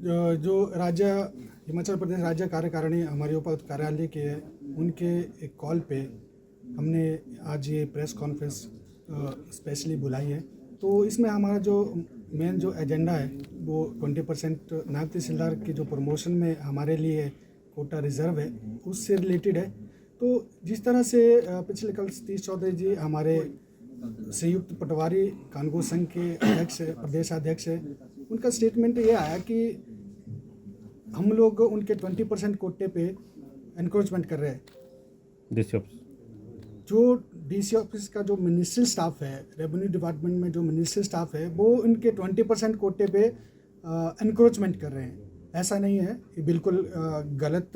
जो राज्य हिमाचल प्रदेश राज्य कार्यकारिणी हमारे उपायुक्त कार्यालय के है, उनके एक कॉल पे हमने आज ये प्रेस कॉन्फ्रेंस स्पेशली बुलाई है। तो इसमें हमारा जो मेन जो एजेंडा है वो 20% नायब तहसीलदार की जो प्रमोशन में हमारे लिए कोटा रिजर्व है उससे रिलेटेड है। तो जिस तरह से पिछले कल सतीश चौधरी जी हमारे संयुक्त पटवारी कानगो संघ के अध्यक्ष प्रदेश अध्यक्ष है, उनका स्टेटमेंट ये आया कि हम लोग उनके 20% कोटे पे एनक्रोचमेंट कर रहे हैं। जो डीसी ऑफिस का जो मिनिस्ट्रियल स्टाफ है, रेवेन्यू डिपार्टमेंट में जो मिनिस्ट्रियल स्टाफ है, वो उनके 20% कोटे पे एनक्रोचमेंट कर रहे हैं। ऐसा नहीं है, ये बिल्कुल गलत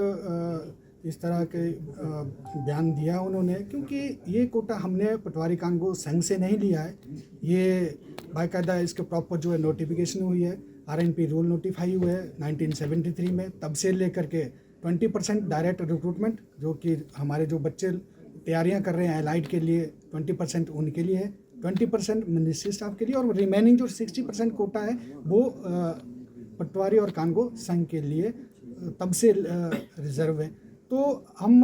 इस तरह के बयान दिया उन्होंने, क्योंकि ये कोटा हमने पटवारी कानगो संघ से नहीं लिया है। ये बाकायदा इसके प्रॉपर जो है नोटिफिकेशन हुई है, RNP रूल नोटिफाई हुए है 1973 में। तब से लेकर के 20% डायरेक्ट रिक्रूटमेंट, जो कि हमारे जो बच्चे तैयारियां कर रहे हैं एलाइड के लिए, 20% उनके लिए है, 20% मिनिस्ट्री स्टाफ के लिए, और रिमेनिंग जो 60% कोटा है वो पटवारी और कानगो संघ के लिए तब से रिजर्व है। तो हम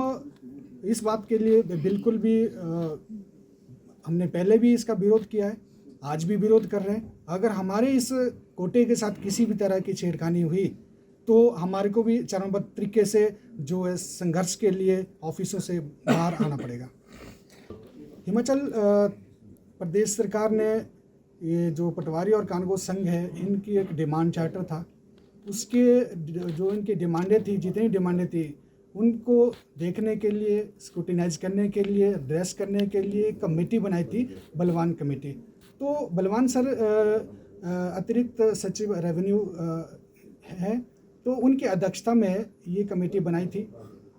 इस बात के लिए बिल्कुल भी हमने पहले भी इसका विरोध किया है, आज भी विरोध कर रहे हैं। अगर हमारे इस कोटे के साथ किसी भी तरह की छेड़खानी हुई तो हमारे को भी चरणबद्ध तरीके से जो है संघर्ष के लिए ऑफिसों से बाहर आना पड़ेगा। हिमाचल प्रदेश सरकार ने ये जो पटवारी और कानगो संघ है, इनकी एक डिमांड चार्टर था, उसके जो इनकी डिमांडें थी, जितनी डिमांडें थी उनको देखने के लिए, स्क्रूटिनाइज करने के लिए, एड्रेस करने के लिए कमेटी बनाई थी, बलवान कमेटी। तो बलवान सर अतिरिक्त सचिव रेवेन्यू है, तो उनकी अध्यक्षता में ये कमेटी बनाई थी।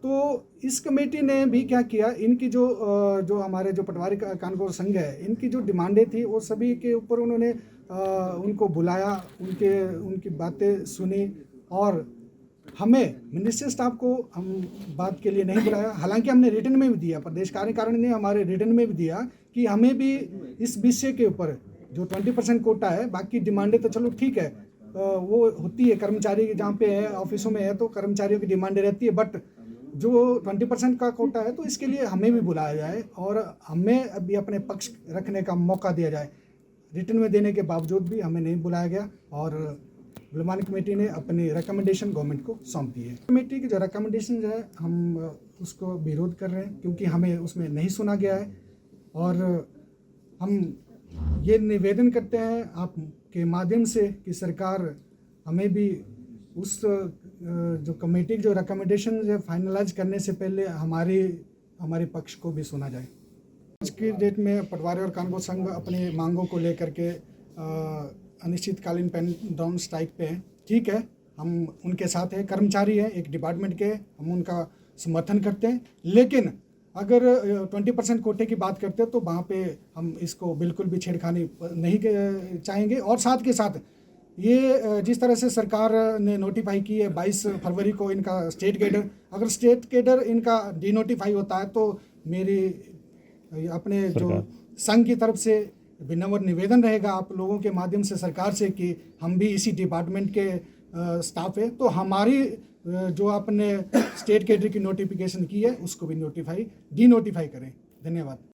तो इस कमेटी ने भी क्या किया, इनकी जो हमारे जो पटवारी कानगो संघ है, इनकी जो डिमांडें थी वो सभी के ऊपर उन्होंने उनको बुलाया, उनकी बातें सुनी, और हमें मिनिस्ट्री स्टाफ को हम बात के लिए नहीं बुलाया। हालांकि हमने रिटर्न में भी दिया, प्रदेश कार्यकारिणी ने हमारे रिटर्न में भी दिया कि हमें भी इस विषय के ऊपर जो 20% कोटा है, बाकी डिमांडें तो चलो ठीक है, वो होती है कर्मचारी जहाँ पे है, ऑफिसों में है, तो कर्मचारियों की डिमांडें रहती है, बट जो 20% का कोटा है तो इसके लिए हमें भी बुलाया जाए और हमें अभी अपने पक्ष रखने का मौका दिया जाए। रिटर्न में देने के बावजूद भी हमें नहीं बुलाया गया और बलवान कमेटी ने अपनी रिकमेंडेशन गवर्नमेंट को सौंप दी है। कमेटी की जो रिकमेंडेशन है हम उसको विरोध कर रहे हैं, क्योंकि हमें उसमें नहीं सुना गया है, और हम ये निवेदन करते हैं आपके माध्यम से कि सरकार हमें भी उस जो कमेटी जो रिकमेंडेशन है फाइनलाइज करने से पहले हमारे पक्ष को भी सुना जाए। आज की डेट में पटवारी और कानगो संघ अपनी मांगों को लेकर के अनिश्चितकालीन पेन डाउन स्ट्राइक पे हैं। ठीक है, हम उनके साथ हैं, कर्मचारी हैं एक डिपार्टमेंट के, हम उनका समर्थन करते हैं, लेकिन अगर 20% कोटे की बात करते हैं तो वहाँ पे हम इसको बिल्कुल भी छेड़खानी नहीं चाहेंगे। और साथ के साथ ये जिस तरह से सरकार ने नोटिफाई की है 22 फरवरी को इनका स्टेट कैडर, अगर स्टेट कैडर इनका डीनोटिफाई होता है तो मेरी अपने जो संघ की तरफ से विनम्र निवेदन रहेगा आप लोगों के माध्यम से सरकार से कि हम भी इसी डिपार्टमेंट के स्टाफ है, तो हमारी जो आपने स्टेट कैडर की नोटिफिकेशन की है उसको भी डीनोटिफाई करें। धन्यवाद।